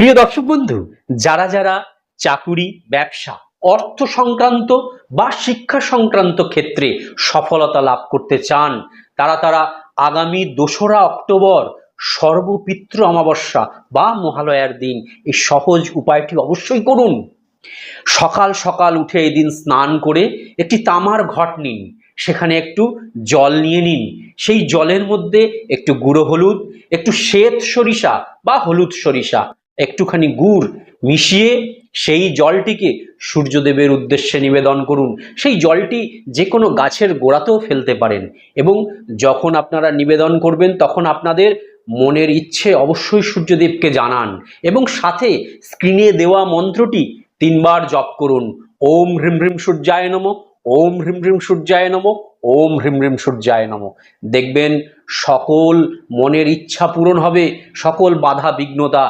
প্রিয় দর্শক বন্ধু, যারা যারা চাকুরি, ব্যবসা, অর্থ সংক্রান্ত বা শিক্ষা সংক্রান্ত ক্ষেত্রে সফলতা লাভ করতে চান, তারা আগামী 2রা অক্টোবর সর্বপিতৃ অমাবস্যা বা মহালয়ার দিন এই সহজ উপায়টি অবশ্যই করুন। সকাল সকাল উঠে এই দিন স্নান করে একটি তামার ঘট নিন, সেখানে একটু জল নিয়ে নিন। সেই জলের মধ্যে একটু গুঁড়ো হলুদ, একটু শ্বেত সরিষা বা হলুদ সরিষা, একটুখানি গুড় মিশিয়ে সেই জলটিকে সূর্যদেবের উদ্দেশ্যে নিবেদন করুন। সেই জলটি যে কোনো গাছের গোড়াতেও ফেলতে পারেন এবং যখন আপনারা নিবেদন করবেন তখন আপনাদের মনের ইচ্ছে অবশ্যই সূর্যদেবকে জানান এবং সাথে স্ক্রিনে দেওয়া মন্ত্রটি 3বার জপ করুন। ওম হ্রিম হ্রিম সূর্যায় নমঃ, ওম হ্রিম হ্রিম সূর্যায় নমঃ, ওম হ্রিম হ্রিম সূর্যায় নমঃ। দেখবেন সকল মনের ইচ্ছা পূরণ হবে, সকল বাধা বিঘ্নতা